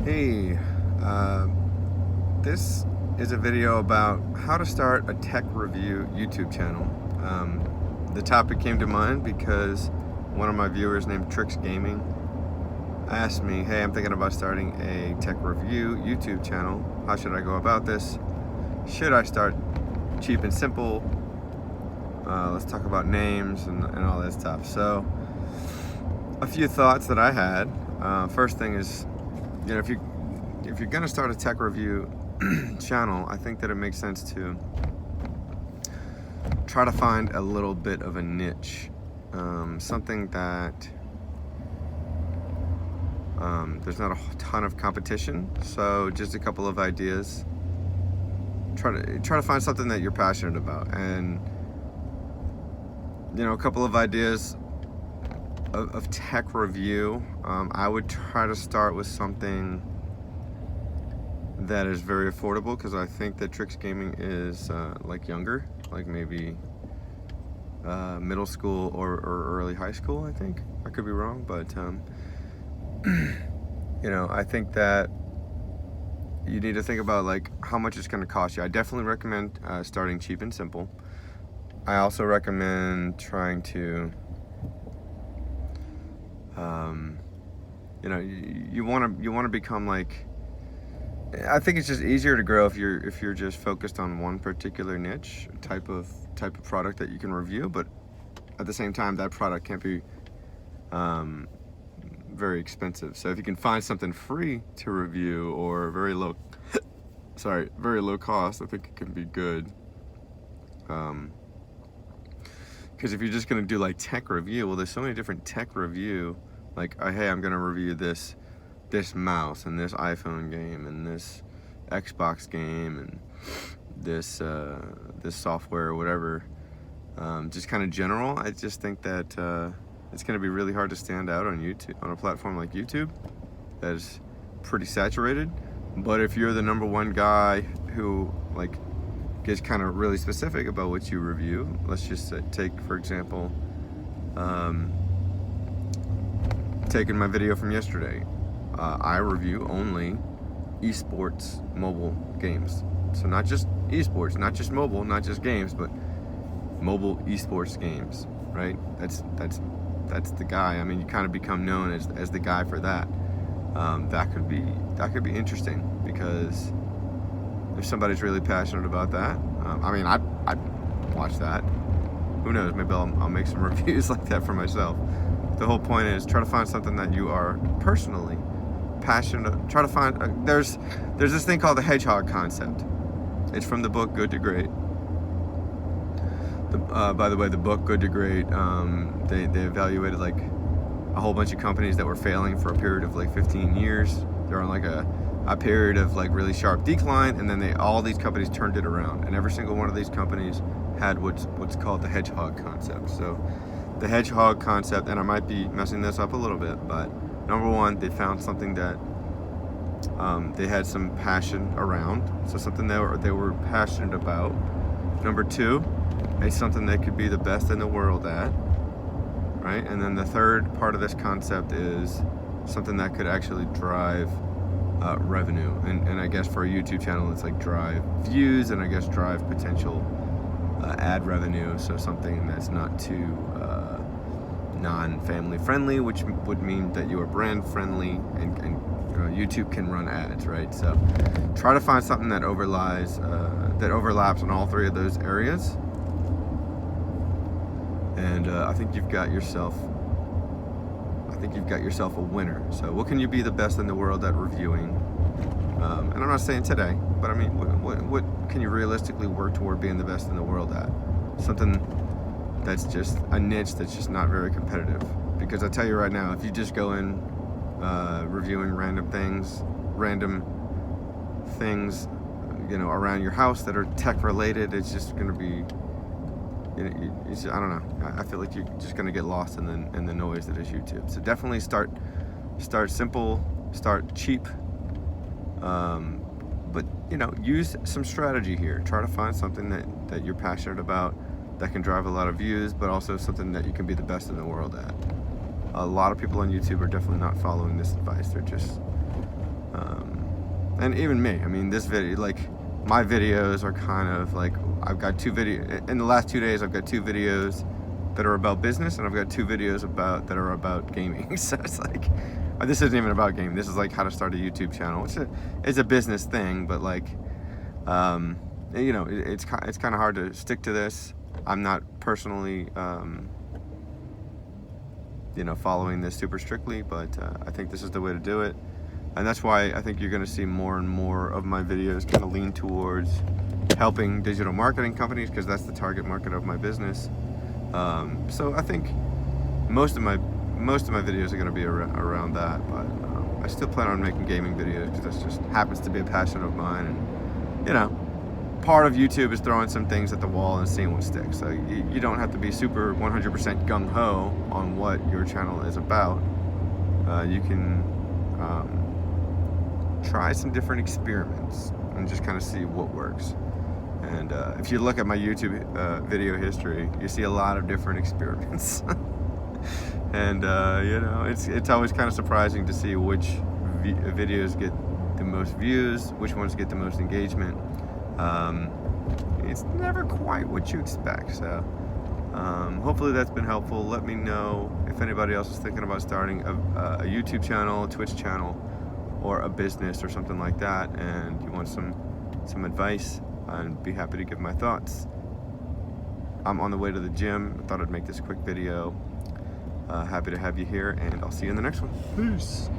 Hey, this is a video about how to start a tech review YouTube channel. The topic came to mind because one of my viewers named Tricks Gaming asked me, hey, I'm thinking about starting a tech review YouTube channel. How should I go about this? Should I start cheap and simple? Let's talk about names and all that stuff. So, a few thoughts that I had. First thing is, if you're gonna start a tech review channel, I think that it makes sense to try to find a little bit of a niche, something that there's not a ton of competition. So just a couple of ideas. Try to find something that you're passionate about, and a couple of ideas of tech review. I would try to start with something that is very affordable, because I think that Tricks Gaming is like younger, like maybe middle school or early high school. I think I could be wrong, but I think that you need to think about like how much it's going to cost you. I definitely recommend starting cheap and simple. I also recommend trying to you want to become like, I think it's just easier to grow if you're just focused on one particular niche, type of product that you can review, but at the same time that product can't be very expensive. So if you can find something free to review or very low cost, I think it can be good. Because if you're just going to do like tech review, well, there's so many different tech review, like, hey, I'm going to review this mouse and this iPhone game and this Xbox game and this software or whatever, just kind of general. I just think that it's going to be really hard to stand out on YouTube, on a platform like YouTube that is pretty saturated. But if you're the number one guy who like gets kind of really specific about what you review, let's just take, for example, taking my video from yesterday. I review only esports mobile games. So not just esports, not just mobile, not just games, but mobile esports games, right? That's the guy. I mean, you kind of become known as the guy for that. That could be interesting, because if somebody's really passionate about that, I'd watch that. Who knows? Maybe I'll make some reviews like that for myself. The whole point is try to find something that you are personally passionate. Try to find. There's this thing called the hedgehog concept. It's from the book Good to Great. By the way, the book Good to Great, they evaluated like a whole bunch of companies that were failing for a period of like 15 years. They're on like a period of like really sharp decline, and then all these companies turned it around, and every single one of these companies had what's called the hedgehog concept. So the hedgehog concept, and I might be messing this up a little bit, but number one, they found something that they had some passion around, so something they were passionate about. Number two, it's something they could be the best in the world at, right? And then the third part of this concept is something that could actually drive revenue, and I guess for a YouTube channel it's like drive views, and I guess drive potential ad revenue. So something that's not too non-family friendly, which would mean that you are brand friendly, and YouTube can run ads, right? So try to find something that overlaps on all three of those areas, and I think you've got yourself a winner. So what can you be the best in the world at reviewing? And I'm not saying today, but I mean, what can you realistically work toward being the best in the world at? Something that's just a niche that's just not very competitive. Because I tell you right now, if you just go in reviewing random things, around your house that are tech related, it's just going to be, I don't know. I feel like you're just going to get lost in the noise that is YouTube. So definitely start simple, start cheap, but use some strategy here. Try to find something that you're passionate about, that can drive a lot of views, but also something that you can be the best in the world at. A lot of people on YouTube are definitely not following this advice. They're just And even me, I mean, this video, like, my videos are kind of like, I've got in the last 2 days, I've got 2 videos that are about business, and I've got 2 videos that are about gaming. So it's like, this isn't even about gaming. This is like how to start a YouTube channel, which is a business thing, but like, you know, it's kind of hard to stick to this. I'm not personally, you know, following this super strictly, but I think this is the way to do it. And that's why I think you're going to see more and more of my videos kind of lean towards helping digital marketing companies, because that's the target market of my business. So I think most of my videos are going to be around that, but I still plan on making gaming videos, because that just happens to be a passion of mine. And you know, part of YouTube is throwing some things at the wall and seeing what sticks. So you don't have to be super 100% gung-ho on what your channel is about. You can try some different experiments and just kind of see what works. And if you look at my YouTube video history, you see a lot of different experiments. And you know, it's always kind of surprising to see which videos get the most views, which ones get the most engagement. It's never quite what you expect. So hopefully that's been helpful. Let me know if anybody else is thinking about starting a YouTube channel, a Twitch channel, or a business or something like that, and you want some advice. I'd be happy to give my thoughts. I'm on the way to the gym. I thought I'd make this quick video. Happy to have you here, and I'll see you in the next one. Peace.